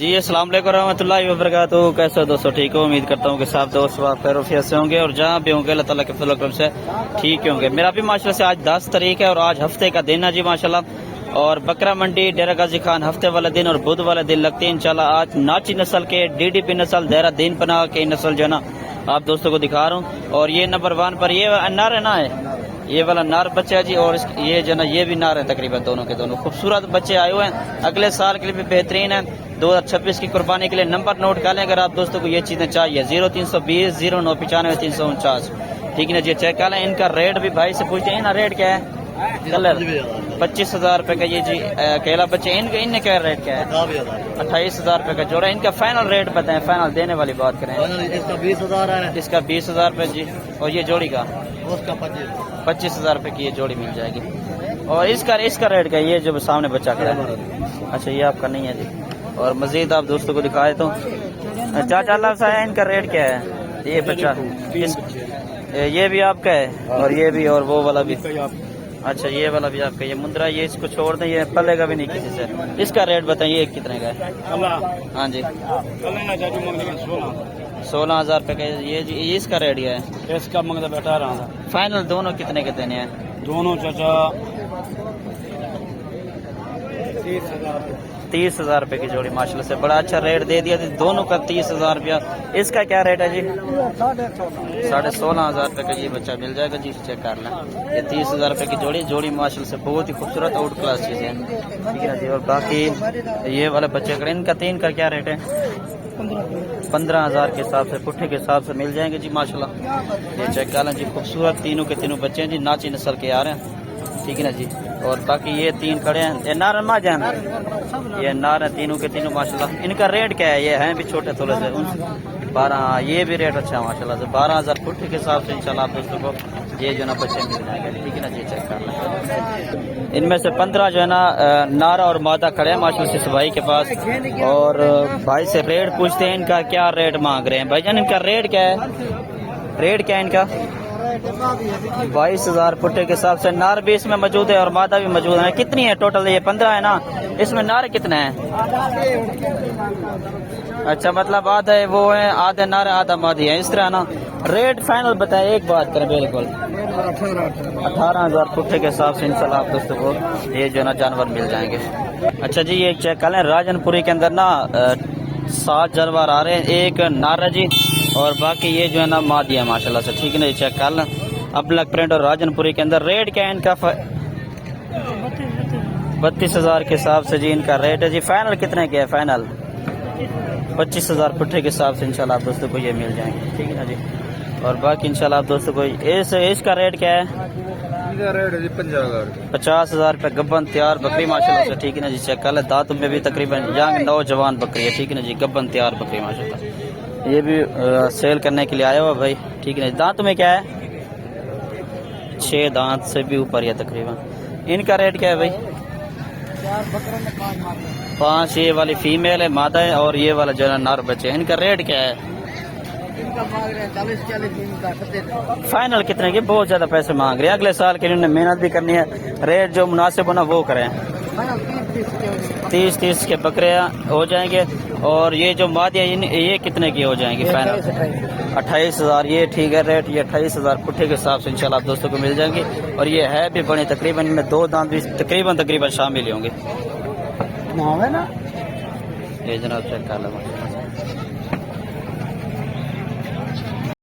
जी अस्सलाम वालेकुम रहमतुल्लाहि व बरकातहू। कैसे हो दोस्तों, ठीक हो? उम्मीद करता हूँ कि सब दोस्त खैर से होंगे और जहाँ भी होंगे अल्लाह ताला के फजल करम से ठीक होंगे। मेरा भी माशाल्लाह से आज 10 तारीख है और आज हफ्ते का दिन है जी माशाल्लाह। और बकरा मंडी डेरा गाजी खान हफ्ते वाला दिन और बुध वाला दिन लगते हैं इंशाल्लाह। आज नाची नस्ल के DDP नस्ल देहरा दीन पनाह के नस्ल जो है ना आप दोस्तों को दिखा रहा हूँ। और ये नंबर 1 पर ये नर है ना, है ये वाला नार बच्चा है जी। और ये जो ना ये भी नार है, तकरीबन दोनों के दोनों खूबसूरत बच्चे आए हुए हैं। अगले साल के लिए भी बेहतरीन है। 2026 की कुर्बानी के लिए नंबर नोट कर लें अगर आप दोस्तों को ये चीजें चाहिए। 0320 0995 349। ठीक है ना जी, चेक कर लें। इनका रेट भी भाई से पूछते हैं ना, रेट क्या है? कलर 25,000 रुपए का ये जी केला बच्चे। इनका क्या रेट क्या है? 28,000 रुपए का जोड़ा। इनका फाइनल रेट बताएं, फाइनल देने वाली बात करें। इसका 20,000 है। इसका 20,000 रुपए जी। और ये जोड़ी का उसका 25,000 रुपए की ये जोड़ी मिल जाएगी। और इसका रेट क्या है? ये जो सामने बच्चा खड़ा है, अच्छा ये आपका नहीं है जी। और मजीद आप दोस्तों को दिखाए तो चाचा अल्लाह साहब इनका रेट क्या है? ये बच्चा ये भी आपका है और ये भी और वो वाला भी। अच्छा ये वाला भी आपका। ये मुंद्रा ये इसको छोड़ दें, ये पलेगा भी नहीं किसी से। इसका रेट बताइए कितने का है? हाँ जी 16,000 रुपए का ये जी। इसका रेट क्या है? इसका मंगता बैठा रहा फाइनल दोनों कितने के देने हैं? दोनों चाचा 30,000 रुपए की जोड़ी माशाल्लाह से बड़ा अच्छा रेट दे दिया। दोनों का 30,000 रुपया। इसका क्या रेट है जी? 16,500 रुपए का ये बच्चा मिल जाएगा जी। चेक कर लें, ये 30,000 रुपए की जोड़ी माशाल्लाह से बहुत ही खूबसूरत आउट क्लास चीज है। ठीक है जी। और बाकी ये वाले बच्चे का इनका 3 का क्या रेट है? 15,000 के हिसाब से पुट्ठे के हिसाब से मिल जाएंगे जी माशाल्लाह। ये चेक कर लें जी, खूबसूरत तीनों के तीनों बच्चे हैं जी, नाची नस्ल के आ रहे हैं। ठीक है ना जी। और बाकी ये 3 खड़े हैं, ये नार मा जान, ये नार है तीनों के तीनों माशाल्लाह। इनका रेट क्या है? ये हैं भी छोटे थोड़े से 12। ये भी रेट अच्छा है माशाल्लाह से 12,000 फुट के हिसाब से इंशाल्लाह आप दोस्तों को ये जो ना बच्चे मिल जाएंगे। ठीक है ना जी, चेक करना। इनमें से 15 जो है ना नारा और मादा खड़े हैं माशाल्लाह से भाई के पास। और भाई से रेट पूछते हैं, इनका क्या रेट मांग रहे हैं भाईजान? इनका रेट क्या है? रेट क्या है इनका? 22,000 पुट्टे के हिसाब से। नार भी इसमें मौजूद है और मादा भी मौजूद है। कितनी है टोटल? ये 15 है ना। इसमें नार कितने हैं? अच्छा मतलब आधा है वो है, आधा नार आधा मादी है, इस तरह ना। रेट फाइनल बताए, एक बात करें बिल्कुल 18,000 पुट्टे के हिसाब से इंशाल्लाह आप दोस्तों को ये जो ना जानवर मिल जाएंगे। अच्छा जी, ये चेक कर लें, राजनपुरी के अंदर ना 7 जानवर आ रहे हैं। एक नार जी और बाकी ये जो है ना मादी है माशाल्लाह से। ठीक है ना, ये चेक कर लें। अबलक प्रिंट और राजनपुरी के अंदर रेट क्या है इनका? 32,000 के हिसाब से जी इनका रेट है जी। फाइनल कितने के है? फाइनल 25,000 पुट्ठे के हिसाब से इंशाल्लाह आप दोस्तों को ये मिल जाएंगे। ठीक है ना जी। और बाकी इंशाल्लाह आप दोस्तों को इसका रेट क्या है? रेट है 50,000 रुपये गब्बन तैयार बकरी माशाल्लाह से। ठीक है ना जी, चेक कर ले। दांतों में भी तकरीबन यंग नौजवान बकरी है। ठीक है ना जी, गब्बन तैयार बकरी माशाल्लाह। ये भी सेल करने के लिए आया हुआ भाई। ठीक है ना। दांतों में क्या है? 6 दांत से भी ऊपर है तकरीबन। इनका रेट क्या है भाई? 5। ये वाली फीमेल है, मादा है। और ये वाला जो है नर बच्चे। इनका रेट क्या है? फाइनल कितने के? बहुत ज्यादा पैसे मांग रहे हैं। अगले साल के लिए उन्हें मेहनत भी करनी है, रेट जो मुनासिब होना वो करें। 30 के बकरे हो जाएंगे। और ये जो मादिया ये कितने की हो जाएंगी फाइनल? 28,000। ये ठीक है रेट, ये 28,000 पुट्ठे के हिसाब से इंशाल्लाह आप दोस्तों को मिल जाएंगी। और ये है भी बड़ी, तकरीबन इनमें 2 दांत भी तकरीबन शामिल होंगे। ये जनाब चेक कर लो।